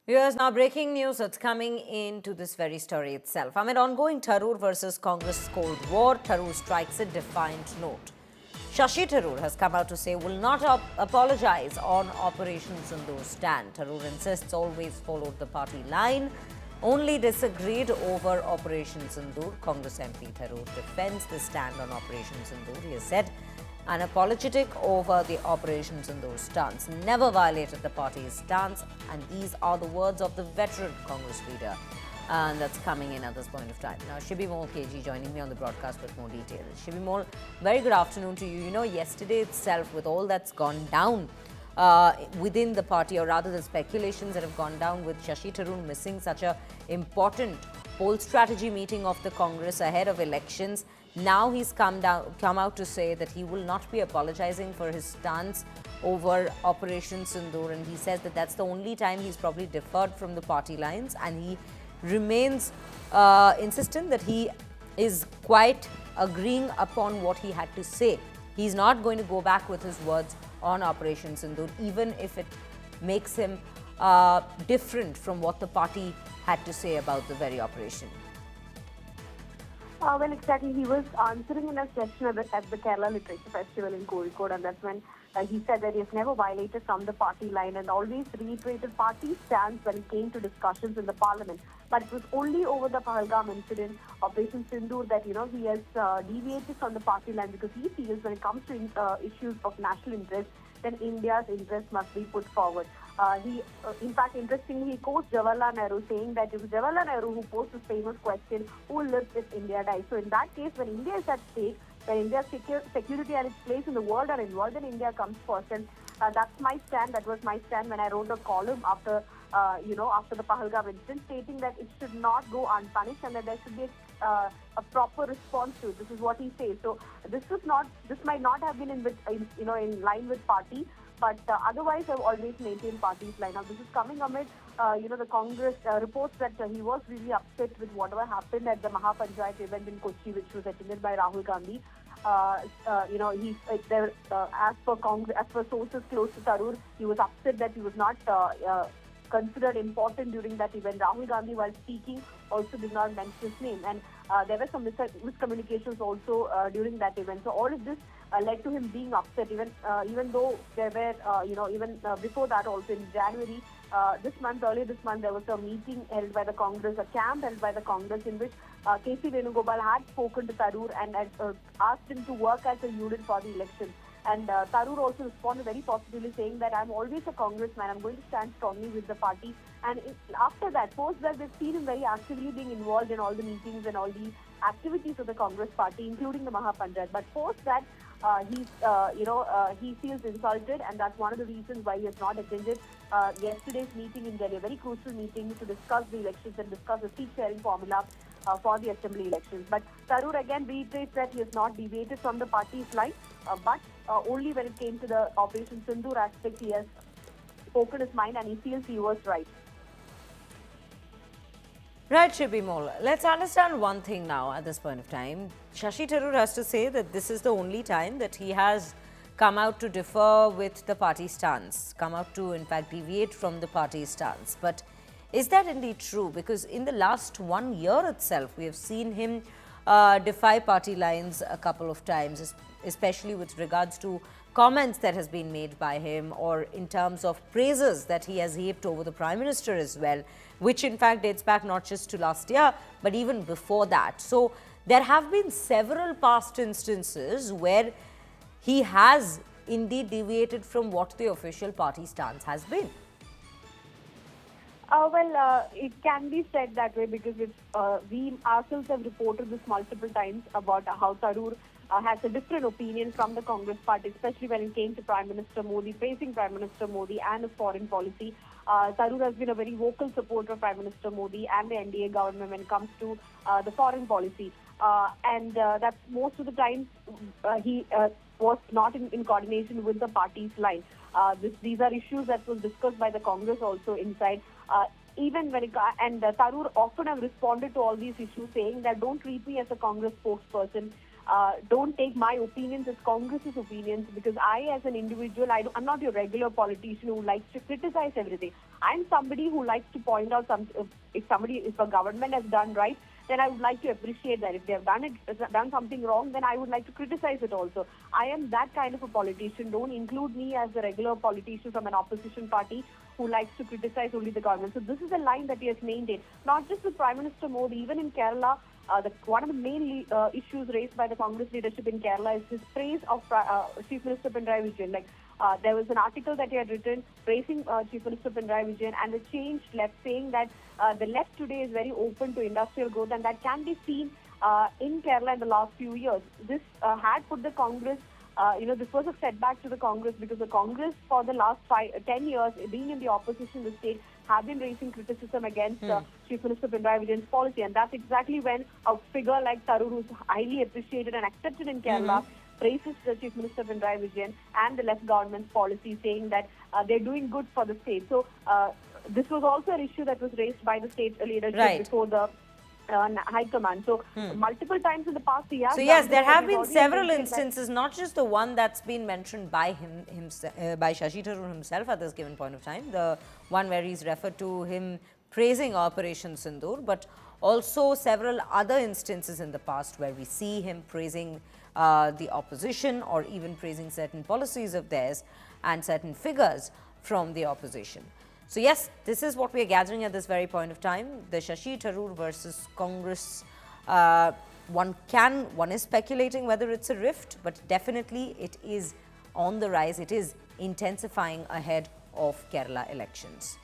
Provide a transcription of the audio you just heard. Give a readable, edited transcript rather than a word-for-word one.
Here's now breaking news that's coming into this very story itself. Amid ongoing Tharoor versus Congress Cold War, Tharoor strikes a defiant note. Shashi Tharoor has come out to say will not apologize on Operation Sindoor stand. Tharoor insists always followed the party line, only disagreed over Operation Sindoor. Congress MP Tharoor defends the stand on Operation Sindoor. He has said an apologetic over the Operation Sindoor stance never violated the party's stance, and these are the words of the veteran Congress leader. And that's coming in at this point of time. Now, Shibi Mol KG joining me on the broadcast with more details. Shibi Mol, very good afternoon to you. You know, yesterday itself, with all that's gone down within the party, or rather the speculations that have gone down with Shashi Tharoor missing such a important poll strategy meeting of the Congress ahead of elections. Now he's come out to say that he will not be apologizing for his stance over Operation Sindoor, and he says that that's the only time he's probably differed from the party lines, and he remains insistent that he is quite agreeing upon what he had to say. He's not going to go back with his words on Operation Sindoor, even if it makes him different from what the party had to say about the very operation. Well, exactly. He was answering in a session at the Kerala Literature Festival in Kozhikode, and that's when he said that he has never violated from the party line and always reiterated party stance when it came to discussions in the parliament. But it was only over the Pahalgam incident, Operation Sindoor, that he has deviated from the party line, because he feels when it comes to issues of national interest, then India's interest must be put forward. In fact, interestingly, he quotes Jawaharlal Nehru, saying that it was Jawaharlal Nehru who posed this famous question, who lives if India dies? So in that case, when India is at stake, when India's security and its place in the world are involved, then India comes first. And that's my stand. That was my stand when I wrote a column after the Pahalgam incident, stating that it should not go unpunished and that there should be a proper response to it. This is what he says. So this might not have been in line with party, but otherwise I've always maintained party's line. Now this is coming amid the Congress reports that he was really upset with whatever happened at the Mahapanchayat event in Kochi, which was attended by Rahul Gandhi. As per sources close to Tharoor, he was upset that he was not considered important during that event. Rahul Gandhi, while speaking, also did not mention his name, and there were some miscommunications also during that event. So all of this led to him being upset, even though there were, before that also in January, earlier this month, there was a meeting held by the Congress, a camp held by the Congress, in which K.C. Venugopal had spoken to Tharoor and had asked him to work as a unit for the election. And Tharoor also responded very positively, saying that I'm always a congressman, I'm going to stand strongly with the party. And after that, post that, we've seen him very actively being involved in all the meetings and all the activities of the Congress party, including the Mahapanchayat. But post that, he feels insulted, and that's one of the reasons why he has not attended yesterday's meeting in Delhi, a very crucial meeting to discuss the elections and discuss the seat sharing formula for the assembly elections. But Tharoor again reiterates that he has not deviated from the party's line, but only when it came to the Operation Sindoor aspect, he has spoken his mind and he feels he was right. Right, Shibi Mol. Let's understand one thing now at this point of time. Shashi Tharoor has to say that this is the only time that he has come out to differ with the party stance, come out to, in fact, deviate from the party stance. But is that indeed true? Because in the last 1 year itself, we have seen him defy party lines a couple of times, especially with regards to comments that has been made by him, or in terms of praises that he has heaped over the Prime Minister as well, which in fact dates back not just to last year, but even before that. So there have been several past instances where he has indeed deviated from what the official party stance has been. It can be said that way, because we ourselves have reported this multiple times about how Tharoor has a different opinion from the Congress party, especially when it came to Prime Minister Modi, praising Prime Minister Modi and his foreign policy. Tharoor has been a very vocal supporter of Prime Minister Modi and the NDA government when it comes to the foreign policy. And that's most of the time he was not in coordination with the party's line. These are issues that was discussed by the Congress also inside. Even when Tharoor often have responded to all these issues, saying that don't treat me as a Congress spokesperson. don't take my opinions as Congress's opinions, because I, as an individual, I'm not your regular politician who likes to criticize everything. I'm somebody who likes to point out if a government has done right, then I would like to appreciate that. If they have done something wrong, then I would like to criticize it also. I am that kind of a politician. Don't include me as a regular politician from an opposition party who likes to criticize only the government. So this is a line that he has maintained, not just with Prime Minister Modi, even in Kerala. One of the main issues raised by the Congress leadership in Kerala is his praise of Chief Minister Pinarayi Vijayan. There was an article that he had written praising Chief Minister Pinarayi Vijayan and the changed left, saying that the left today is very open to industrial growth, and that can be seen in Kerala in the last few years. This had put the Congress, this was a setback to the Congress, because the Congress for the last 10 years, being in the opposition in the state, have been raising criticism against Chief Minister Pinarayi Vijayan's policy. And that's exactly when a figure like Tharoor, who's highly appreciated and accepted in Kerala, praises the Chief Minister Pinarayi Vijayan and the left government's policy, saying that they're doing good for the state. So this was also an issue that was raised by the state leadership before the High Command. So multiple times in the past, so yes, there have been several instances, not just the one that's been mentioned by by Shashi Tharoor himself at this given point of time, the one where he's referred to him praising Operation Sindoor, but also several other instances in the past where we see him praising the opposition, or even praising certain policies of theirs and certain figures from the opposition. So yes, this is what we are gathering at this very point of time. The Shashi Tharoor versus Congress, one is speculating whether it's a rift, but definitely it is on the rise. It is intensifying ahead of Kerala elections.